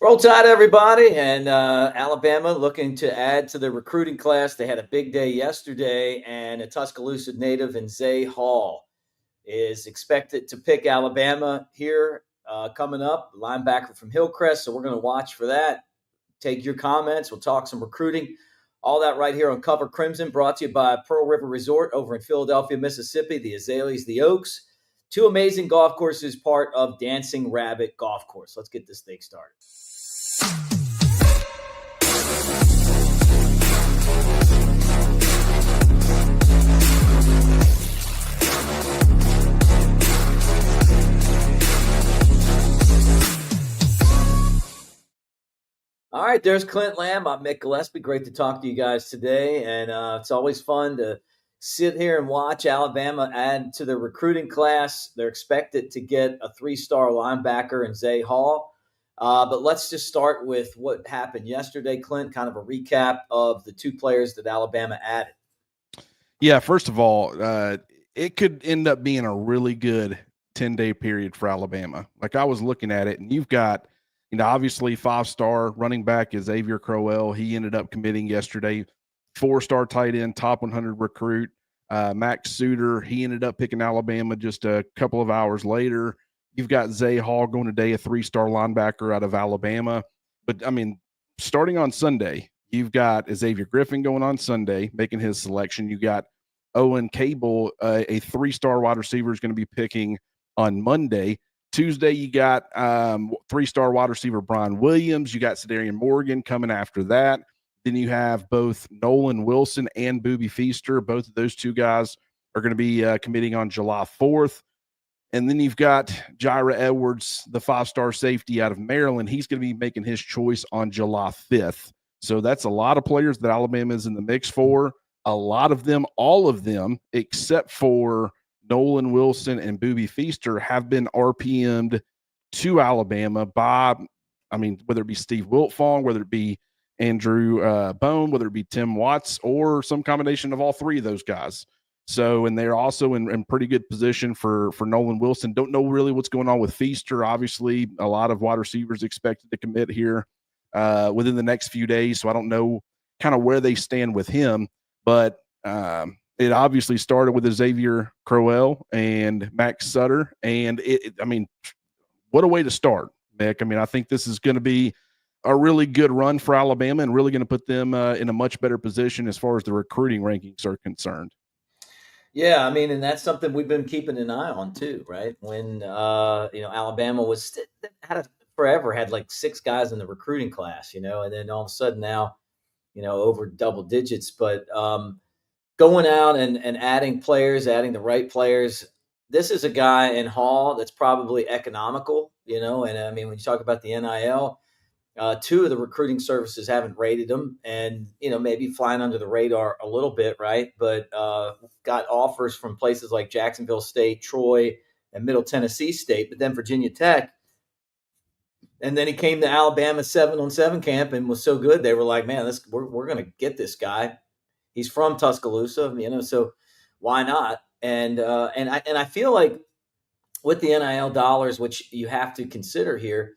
Roll Tide, everybody. And Alabama looking to add to the recruiting class. They had a big day yesterday, and a Tuscaloosa native in Zay Hall is expected to pick Alabama here coming up, linebacker from Hillcrest. So we're going to watch for that. Take your comments. We'll talk some recruiting. All that right here on Cover Crimson, brought to you by Pearl River Resort over in Philadelphia, Mississippi, the Azaleas, the Oaks. Two amazing golf courses, part of Dancing Rabbit Golf Course. Let's get this thing started. All right, there's Clint Lamb. I'm Mick Gillispie. Great to talk to you guys today. And it's always fun to sit here and watch Alabama add to the recruiting class. They're expected to get a 3-star linebacker in Zay Hall. But let's just start with what happened yesterday, Clint, kind of a recap of the two players that Alabama added. Yeah, first of all, it could end up being a really good 10-day period for Alabama. Like, I was looking at it, and you've got, obviously 5-star running back is Xavier Crowell. He ended up committing yesterday. 4-star tight end, top 100 recruit, Max Suter. He ended up picking Alabama just a couple of hours later. You've got Zay Hall going today, a 3-star linebacker out of Alabama. But, starting on Sunday, you've got Xavier Griffin going on Sunday, making his selection. You got Owen Cable, a 3-star wide receiver, is going to be picking on Monday. Tuesday, you got 3-star wide receiver Brian Williams. You got Cedarian Morgan coming after that. Then you have both Nolan Wilson and Boobie Feaster. Both of those two guys are going to be committing on July 4th. And then you've got Jaira Edwards, the 5-star safety out of Maryland. He's going to be making his choice on July 5th. So that's a lot of players that Alabama is in the mix for. A lot of them, all of them, except for Nolan Wilson and Boobie Feaster, have been RPM'd to Alabama by, whether it be Steve Wiltfong, whether it be Andrew Bone, whether it be Tim Watts, or some combination of all three of those guys. So, and they're also in pretty good position for Nolan Wilson. Don't know really what's going on with Feaster. Obviously, a lot of wide receivers expected to commit here within the next few days. So I don't know kind of where they stand with him, but it obviously started with Xavier Crowell and Max Sutter. And what a way to start, Mick. I think this is going to be a really good run for Alabama and really going to put them in a much better position as far as the recruiting rankings are concerned. Yeah, and that's something we've been keeping an eye on too, right? When Alabama had like 6 guys in the recruiting class, and then all of a sudden now, over double digits. But going out and adding players, adding the right players. This is a guy in Hall that's probably economical, and when you talk about the NIL, 2 of the recruiting services haven't rated him, and maybe flying under the radar a little bit, right? But got offers from places like Jacksonville State, Troy, and Middle Tennessee State, but then Virginia Tech. And then he came to Alabama 7-on-7 camp and was so good, they were like, man, we're going to get this guy. He's from Tuscaloosa, so why not? And I feel like with the NIL dollars, which you have to consider here,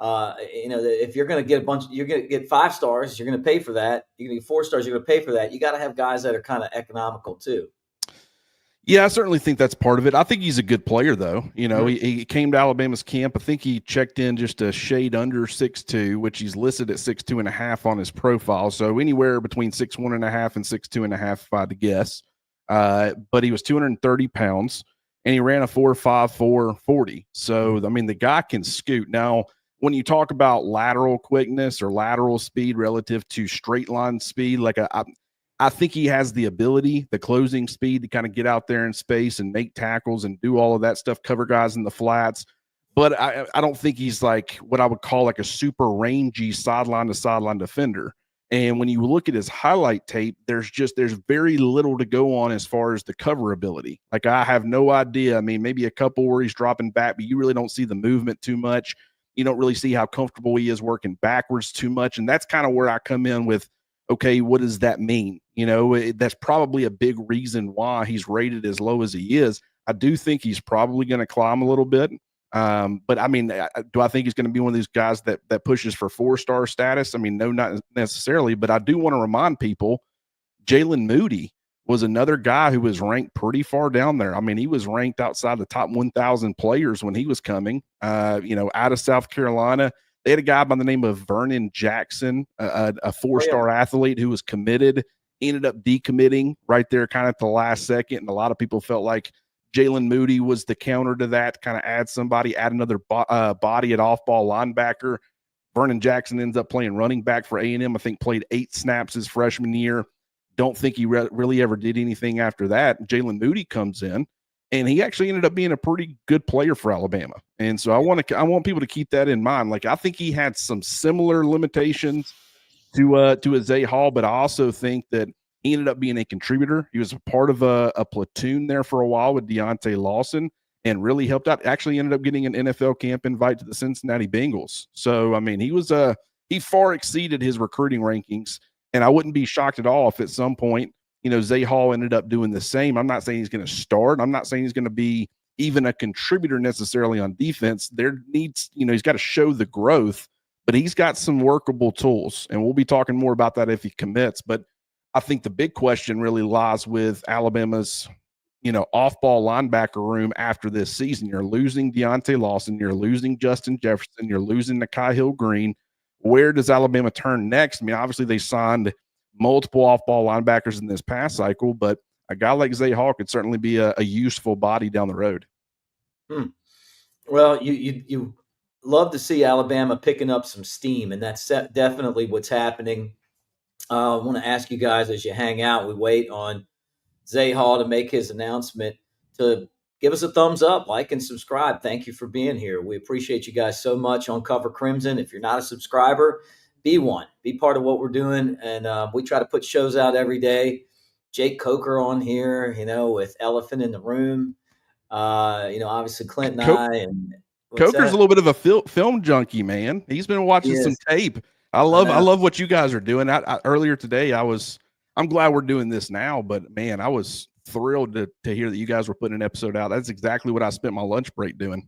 if you're going to get you're going to get 5 stars, you're going to pay for that. You're going to get 4 stars, you're going to pay for that. You got to have guys that are kind of economical too. Yeah, I certainly think that's part of it. I think he's a good player, though. He came to Alabama's camp. I think he checked in just a shade under 6'2", which he's listed at 6'2.5" on his profile. So anywhere between 6'1.5" and 6'2.5", if I had to guess. But he was 230 pounds, and he ran a 4.54 40. So, the guy can scoot. Now, when you talk about lateral quickness or lateral speed relative to straight line speed, I think he has the ability, the closing speed to kind of get out there in space and make tackles and do all of that stuff, cover guys in the flats. But I don't think he's like what I would call like a super rangy sideline to sideline defender. And when you look at his highlight tape, there's very little to go on as far as the cover ability. Like, I have no idea. Maybe a couple where he's dropping back, but you really don't see the movement too much. You don't really see how comfortable he is working backwards too much. And that's kind of where I come in with, okay, what does that mean? That's probably a big reason why he's rated as low as he is. I do think he's probably going to climb a little bit. But I mean, do I think he's going to be one of these guys that pushes for 4-star status? I mean, no, not necessarily. But I do want to remind people, Jalen Moody was another guy who was ranked pretty far down there. I mean, he was ranked outside the top 1,000 players when he was coming, out of South Carolina. They had a guy by the name of Vernon Jackson, a 4-star athlete who was committed. He ended up decommitting right there kind of at the last second. And a lot of people felt like Jalen Moody was the counter to that, kind of add another body at off-ball linebacker. Vernon Jackson ends up playing running back for A&M. I think played 8 snaps his freshman year. Don't think he really ever did anything after that. Jalen Moody comes in, and he actually ended up being a pretty good player for Alabama. And so I want people to keep that in mind. Like, I think he had some similar limitations to a Zay Hall, but I also think that he ended up being a contributor. He was a part of a platoon there for a while with Deontay Lawson and really helped out. Actually ended up getting an NFL camp invite to the Cincinnati Bengals. So, I mean, he far exceeded his recruiting rankings. And I wouldn't be shocked at all if at some point, Zay Hall ended up doing the same. I'm not saying he's going to start. I'm not saying he's going to be even a contributor necessarily on defense. He's got to show the growth, but he's got some workable tools. And we'll be talking more about that if he commits. But I think the big question really lies with Alabama's, off-ball linebacker room after this season. You're losing Deontay Lawson. You're losing Justin Jefferson. You're losing Nakai Hill-Green. Where does Alabama turn next? I mean, obviously they signed multiple off-ball linebackers in this past cycle, but a guy like Zay Hall could certainly be a useful body down the road. Well, you love to see Alabama picking up some steam, and that's definitely what's happening. I want to ask you guys as you hang out, we wait on Zay Hall to make his announcement, to give us a thumbs up, like and subscribe. Thank you for being here. We appreciate you guys so much on Cover Crimson. If you're not a subscriber, be one. Be part of what we're doing. And we try to put shows out every day. Jake Coker on here, with Elephant in the Room. Obviously Clint and I. And Coker's a little bit of a film junkie, man. He's been watching some tape. I love what you guys are doing. Earlier today, I'm glad we're doing this now, but man, I was thrilled to hear that you guys were putting an episode out. That's exactly what I spent my lunch break doing.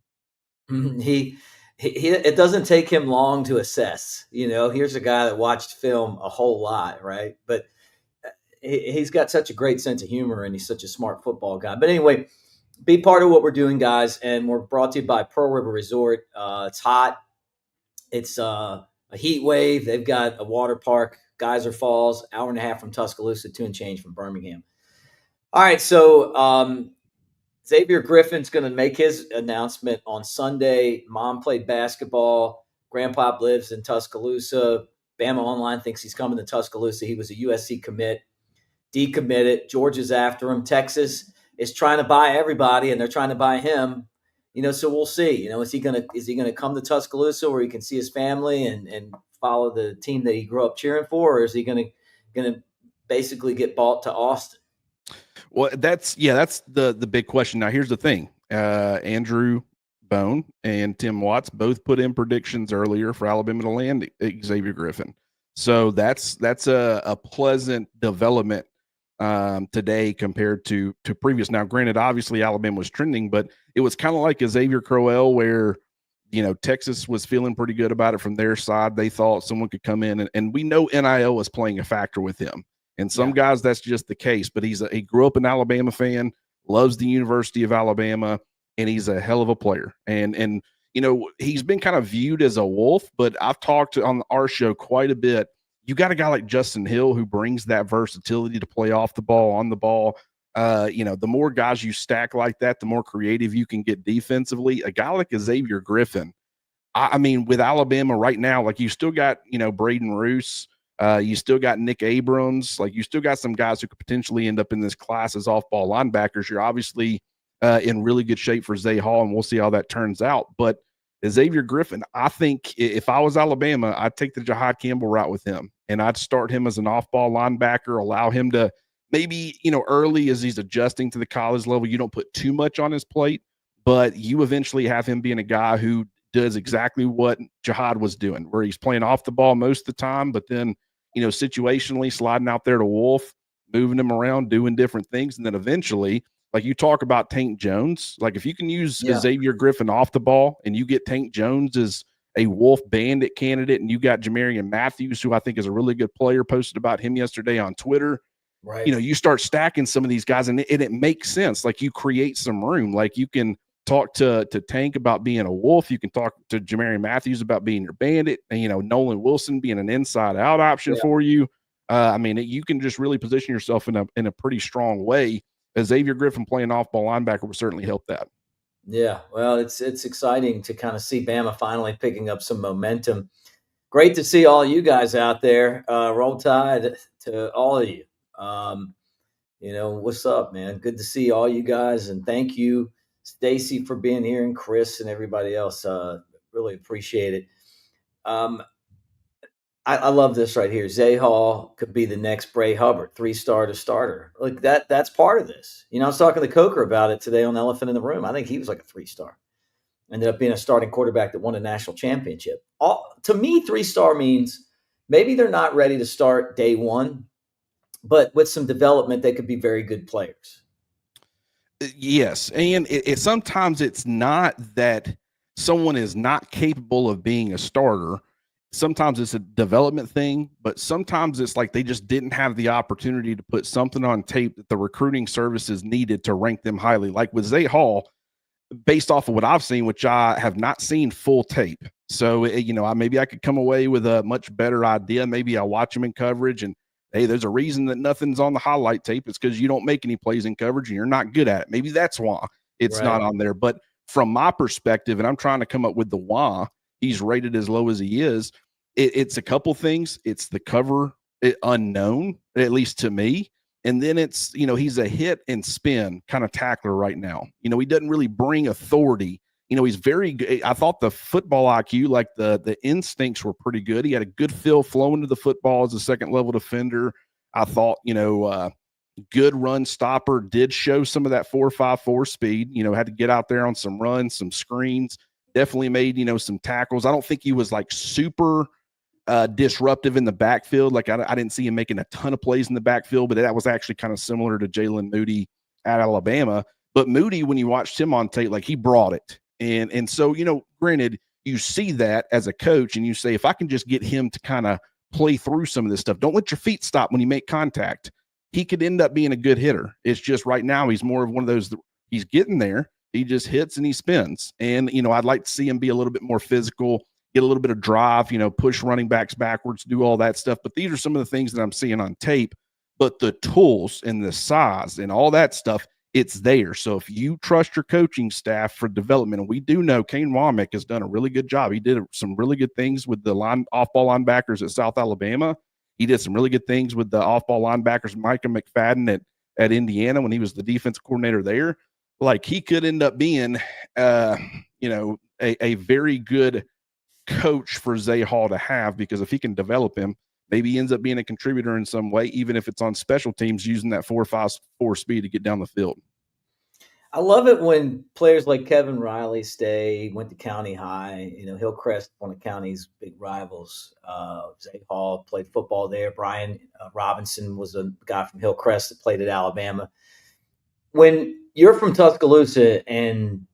He it doesn't take him long to assess. Here's a guy that watched film a whole lot, right? But he's got such a great sense of humor, and he's such a smart football guy. But anyway, be part of what we're doing, guys. And we're brought to you by Pearl River Resort. It's hot. It's a heat wave. They've got a water park, Geyser Falls, hour and a half from Tuscaloosa, 2 and change from Birmingham. All right, so Xavier Griffin's going to make his announcement on Sunday. Mom played basketball. Grandpa lives in Tuscaloosa. Bama Online thinks he's coming to Tuscaloosa. He was a USC commit, decommitted. Georgia's after him. Texas is trying to buy everybody, and they're trying to buy him. So we'll see. Is he gonna come to Tuscaloosa where he can see his family and follow the team that he grew up cheering for, or is he gonna basically get bought to Austin? Well, that's the big question. Now, here's the thing: Andrew Bone and Tim Watts both put in predictions earlier for Alabama to land Xavier Griffin. So that's a pleasant development today compared to previous. Now, granted, obviously Alabama was trending, but it was kind of like a Xavier Crowell where, Texas was feeling pretty good about it from their side. They thought someone could come in, and we know NIL was playing a factor with him. And some guys, that's just the case. But he grew up an Alabama fan, loves the University of Alabama, and he's a hell of a player. And he's been kind of viewed as a wolf, but I've talked on our show quite a bit. You got a guy like Justin Hill who brings that versatility to play off the ball, on the ball. The more guys you stack like that, the more creative you can get defensively. A guy like Xavier Griffin, I mean, with Alabama right now, like you still got, Braden Roos, you still got Nick Abrams, like you still got some guys who could potentially end up in this class as off-ball linebackers. You're obviously in really good shape for Zay Hall, and we'll see how that turns out. But Xavier Griffin, I think if I was Alabama, I'd take the Jahad Campbell route with him, and I'd start him as an off-ball linebacker, allow him to maybe, early as he's adjusting to the college level, you don't put too much on his plate, but you eventually have him being a guy who does exactly what Jahad was doing, where he's playing off the ball most of the time, but then, situationally sliding out there to Wolf, moving him around, doing different things. And then eventually, Like you talk about Tank Jones, like if you can use Yeah. Xavier Griffin off the ball and you get Tank Jones as a Wolf Bandit candidate, and you got Jamarian Matthews, who I think is a really good player, posted about him yesterday on Twitter. Right. You start stacking some of these guys, and it makes sense. Like you create some room. Like you can talk to Tank about being a Wolf. You can talk to Jamarian Matthews about being your Bandit, and Nolan Wilson being an inside out option Yeah. for you. You can just really position yourself in a pretty strong way. Xavier Griffin playing off ball linebacker would certainly help that. Yeah. Well, it's exciting to kind of see Bama finally picking up some momentum. Great to see all you guys out there. Roll Tide to all of you. What's up, man? Good to see all you guys, and thank you, Stacy, for being here, and Chris and everybody else. Really appreciate it. I love this right here. Zay Hall could be the next Bray Hubbard, 3-star to starter. Like that's part of this. I was talking to Coker about it today on Elephant in the Room. I think he was like a 3-star. Ended up being a starting quarterback that won a national championship. To me, 3-star means maybe they're not ready to start day one, but with some development, they could be very good players. Yes, and it sometimes it's not that someone is not capable of being a starter. Sometimes it's a development thing, but sometimes it's like they just didn't have the opportunity to put something on tape that the recruiting services needed to rank them highly. Like with Zay Hall, based off of what I've seen, which I have not seen full tape. So, maybe I could come away with a much better idea. Maybe I watch him in coverage and, hey, there's a reason that nothing's on the highlight tape. It's because you don't make any plays in coverage and you're not good at it. Maybe that's why it's not on there. But from my perspective, and I'm trying to come up with the why he's rated as low as he is, it's a couple things. It's the cover unknown, at least to me. And then it's, he's a hit and spin kind of tackler right now. He doesn't really bring authority. He's very good. I thought the football IQ, like the instincts were pretty good. He had a good feel flowing to the football as a second level defender. I thought, good run stopper, did show some of that 4.54 speed, had to get out there on some runs, some screens, definitely made, some tackles. I don't think he was like super disruptive in the backfield. Like I didn't see him making a ton of plays in the backfield, but that was actually kind of similar to Jalen Moody at Alabama. But Moody, when you watched him on tape, like he brought it. And so, granted, you see that as a coach and you say, if I can just get him to kind of play through some of this stuff, don't let your feet stop when you make contact. He could end up being a good hitter. It's just right now he's more of one of those, he's getting there. He just hits and he spins. And, I'd like to see him be a little bit more physical, get a little bit of drive, push running backs backwards, do all that stuff. But these are some of the things that I'm seeing on tape. But the tools and the size and all that stuff, it's there. So if you trust your coaching staff for development, and we do know Kane Womack has done a really good job. He did some really good things with the off-ball linebackers at South Alabama. He did some really good things with the off-ball linebackers, Micah McFadden at Indiana when he was the defensive coordinator there. Like he could end up being, a very good coach for Zay Hall to have, because if he can develop him, maybe he ends up being a contributor in some way, even if it's on special teams using that 4.54 speed to get down the field. I love it when players like Kevin Riley went to County High. Hillcrest, one of County's big rivals. Zay Hall played football there. Brian Robinson was a guy from Hillcrest that played at Alabama. When you're from Tuscaloosa and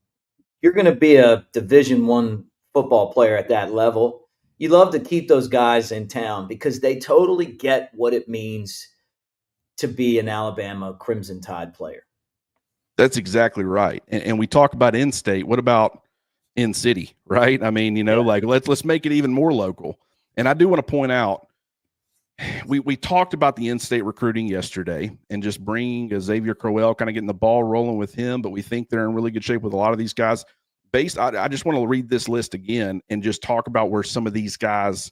you're going to be a Division I football player at that level, you love to keep those guys in town because they totally get what it means to be an Alabama Crimson Tide player. That's exactly right. And we talk about in-state. What about in-city, right? I mean, like let's make it even more local. And I do want to point out, we talked about the in-state recruiting yesterday and just bringing Xavier Crowell, kind of getting the ball rolling with him, but we think they're in really good shape with a lot of these guys. I just want to read this list again and just talk about where some of these guys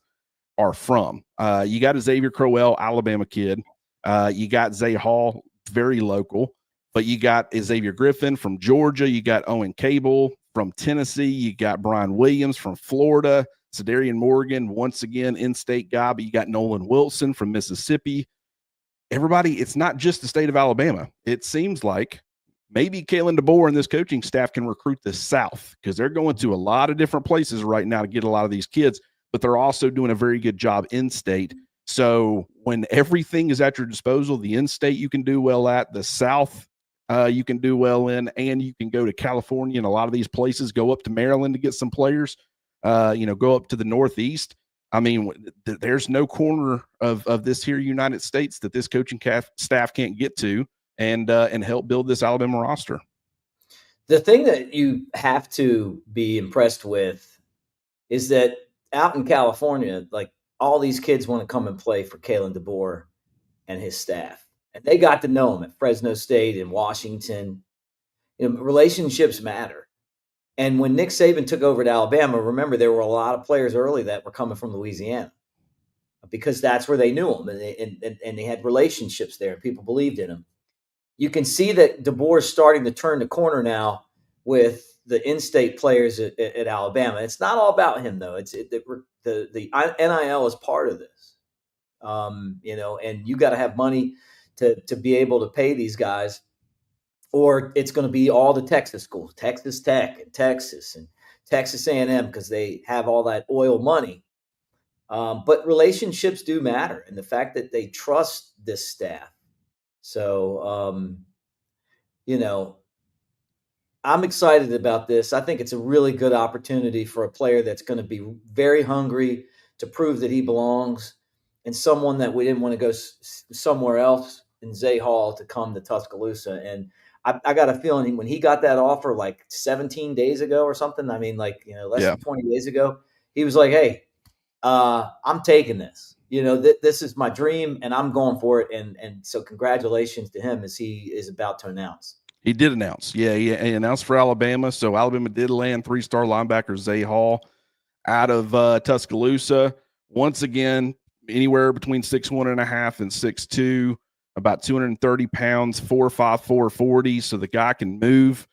are from. You got a Xavier Crowell, Alabama kid. You got Zay Hall, very local. But you got Xavier Griffin from Georgia. You got Owen Cable from Tennessee. You got Brian Williams from Florida. Cedarian Morgan, once again, in-state guy. But you got Nolan Wilson from Mississippi. Everybody, it's not just the state of Alabama. It seems like maybe Kalen DeBoer and this coaching staff can recruit the South, because they're going to a lot of different places right now to get a lot of these kids. But they're also doing a very good job in-state. So when everything is at your disposal, the in-state you can do well at, the South, you can do well in, and you can go to California and a lot of these places, go up to Maryland to get some players, go up to the Northeast. I mean, there's no corner of this here United States that this coaching staff can't get to and help build this Alabama roster. The thing that you have to be impressed with is that out in California, like all these kids want to come and play for Kalen DeBoer and his staff. And they got to know him at Fresno State and Washington. Relationships matter. And when Nick Saban took over at Alabama, remember there were a lot of players early that were coming from Louisiana because that's where they knew him and they had relationships there and people believed in him. You can see that DeBoer is starting to turn the corner now with the in-state players at Alabama. It's not all about him though. The NIL is part of this, and you got to have money to be able to pay these guys, or it's going to be all the Texas schools, Texas Tech and Texas A&M, because they have all that oil money. But relationships do matter, and the fact that they trust this staff. So, I'm excited about this. I think it's a really good opportunity for a player that's going to be very hungry to prove that he belongs, and someone that we didn't want to go somewhere else in Zay Hall to come to Tuscaloosa. And I got a feeling when he got that offer like 17 days ago or something, I mean, less than 20 days ago, he was like, hey, I'm taking this. This is my dream, and I'm going for it. And so congratulations to him as he is about to announce. He did announce. Yeah, he announced for Alabama. So Alabama did land 3-star linebacker Zay Hall out of Tuscaloosa. Once again, anywhere between 6'1.5" and 6'2", about 230 pounds, 4'5", 440. So the guy can move.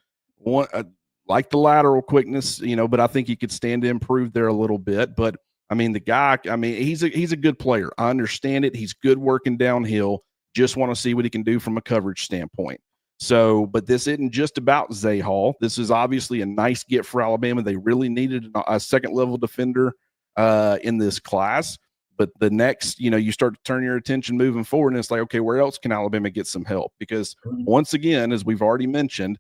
Like the lateral quickness, but I think he could stand to improve there a little bit. But I mean, the guy, he's a good player. I understand it. He's good working downhill. Just want to see what he can do from a coverage standpoint. So, but this isn't just about Zay Hall. This is obviously a nice get for Alabama. They really needed a second-level defender in this class. But the next, you start to turn your attention moving forward, and it's like, okay, where else can Alabama get some help? Because once again, as we've already mentioned,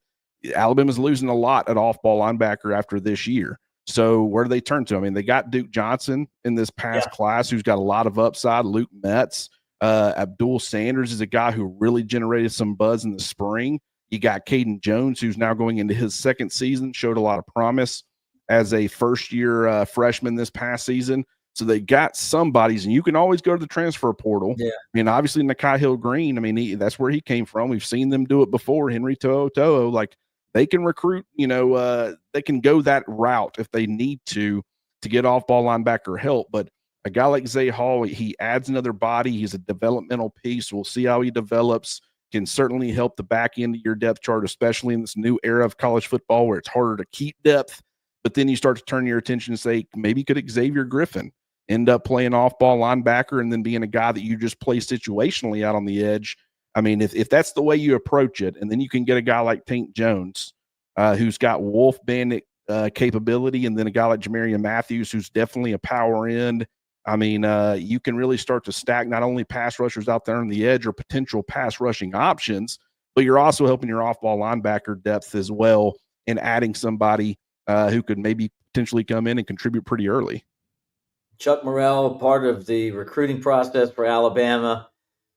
Alabama's losing a lot at off-ball linebacker after this year. So where do they turn to? I mean, they got Duke Johnson in this past class who's got a lot of upside. Luke Metz. Abdul Sanders is a guy who really generated some buzz in the spring. You got Caden Jones, who's now going into his second season, showed a lot of promise as a first-year freshman this past season. So they got somebody's, and you can always go to the transfer portal. Yeah. I mean, obviously, Nakai Hill-Green, that's where he came from. We've seen them do it before. Henry To'o, like they can recruit, they can go that route if they need to get off-ball linebacker help. But a guy like Zay Hall, he adds another body. He's a developmental piece. We'll see how he develops. Can certainly help the back end of your depth chart, especially in this new era of college football where it's harder to keep depth. But then you start to turn your attention and say, maybe could Xavier Griffin end up playing off-ball linebacker and then being a guy that you just play situationally out on the edge? I mean, if that's the way you approach it, and then you can get a guy like Tank Jones, who's got Wolf Bandit capability, and then a guy like Jamarian Matthews, who's definitely a power end. I mean, you can really start to stack not only pass rushers out there on the edge or potential pass rushing options, but you're also helping your off-ball linebacker depth as well and adding somebody who could maybe potentially come in and contribute pretty early. Chuck Morrell, part of the recruiting process for Alabama,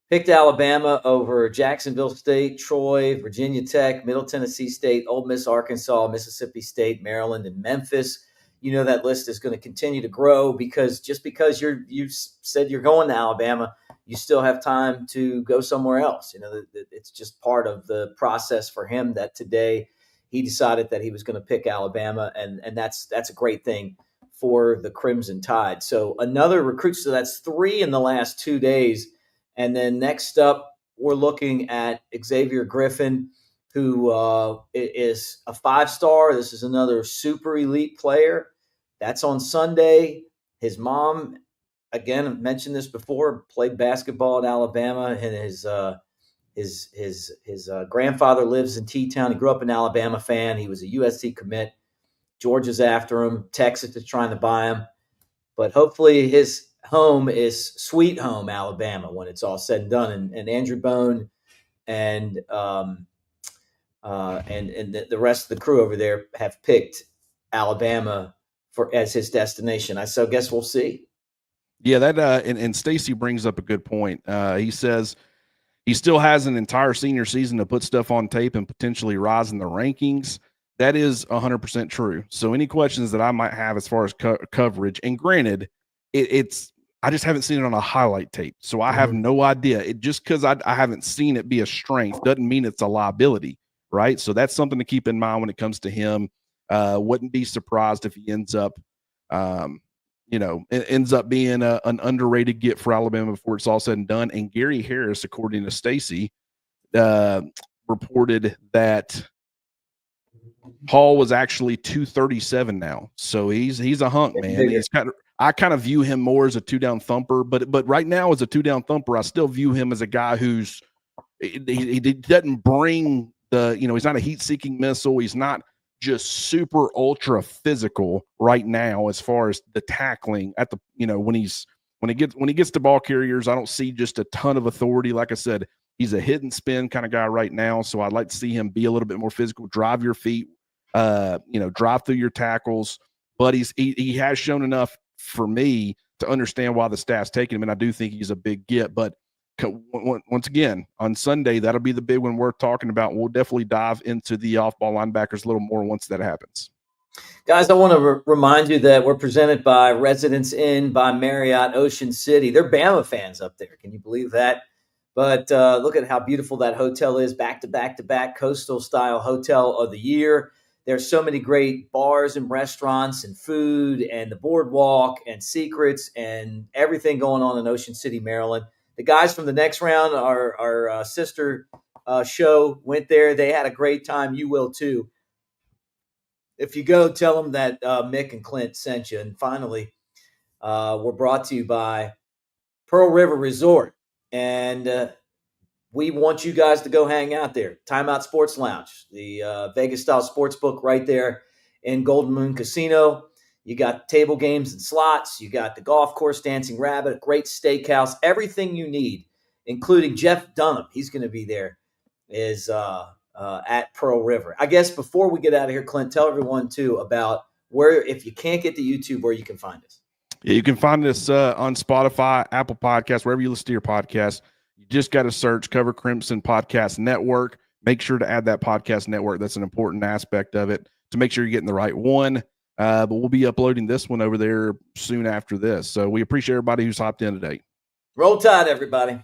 picked Alabama over Jacksonville State, Troy, Virginia Tech, Middle Tennessee State, Ole Miss, Arkansas, Mississippi State, Maryland, and Memphis. That list is going to continue to grow because just because you said you're going to Alabama, you still have time to go somewhere else. It's just part of the process for him that today he decided that he was going to pick Alabama, and that's a great thing for the Crimson Tide. So another recruit. So that's 3 in the last 2 days. And then next up, we're looking at Xavier Griffin, who is a 5-star. This is another super elite player. That's on Sunday. His mom, again, I've mentioned this before, played basketball at Alabama, and his grandfather lives in T-Town. He grew up an Alabama fan. He was a USC commit. Georgia's after him. Texas is trying to buy him. But hopefully his home is Sweet Home, Alabama, when it's all said and done. And Andrew Bone and and the rest of the crew over there have picked Alabama as his destination. So I guess we'll see. Yeah, that and Stacy brings up a good point. He says he still has an entire senior season to put stuff on tape and potentially rise in the rankings. That is 100% true. So any questions that I might have as far as coverage, and granted, it's I just haven't seen it on a highlight tape, so I have no idea. It just because I haven't seen it be a strength doesn't mean it's a liability, right? So that's something to keep in mind when it comes to him. Wouldn't be surprised if he ends up, it ends up being an underrated get for Alabama before it's all said and done. And Gary Harris, according to Stacy, reported that Hall was actually 237 now. So he's a hunk, man. I kind of view him more as a 2-down thumper, but right now as a 2-down thumper, I still view him as a guy who's he doesn't bring he's not a heat-seeking missile. He's not just super ultra physical right now as far as the tackling at the when he gets to ball carriers. I don't see just a ton of authority. Like I said, he's a hit and spin kind of guy right now, so I'd like to see him be a little bit more physical, drive your feet, drive through your tackles. But he has shown enough for me to understand why the staff's taking him, and I do think he's a big get. But once again, on Sunday, that'll be the big one we're talking about. We'll definitely dive into the off-ball linebackers a little more once that happens. Guys, I want to remind you that we're presented by Residence Inn by Marriott Ocean City. They're Bama fans up there. Can you believe that? But look at how beautiful that hotel is, back-to-back coastal-style hotel of the year. There's so many great bars and restaurants and food and the boardwalk and secrets and everything going on in Ocean City, Maryland. The guys from the next round, our sister show, went there. They had a great time. You will too. If you go, tell them that Mick and Clint sent you. And finally, we're brought to you by Pearl River Resort. And we want you guys to go hang out there. Timeout Sports Lounge, the Vegas-style sports book right there in Golden Moon Casino. You got table games and slots. You got the golf course, Dancing Rabbit, a great steakhouse, everything you need, including Jeff Dunham. He's going to be there, is at Pearl River. I guess before we get out of here, Clint, tell everyone, too, about where, if you can't get to YouTube, where you can find us. Yeah, you can find us on Spotify, Apple Podcasts, wherever you listen to your podcast. You just got to search Cover Crimson Podcast Network. Make sure to add that podcast network. That's an important aspect of it to make sure you're getting the right one. But we'll be uploading this one over there soon after this. So we appreciate everybody who's hopped in today. Roll Tide, everybody.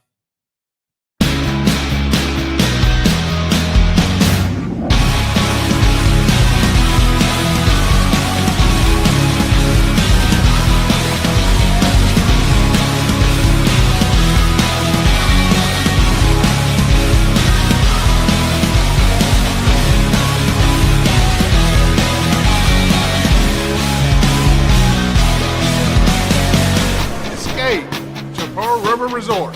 To Pearl River Resort.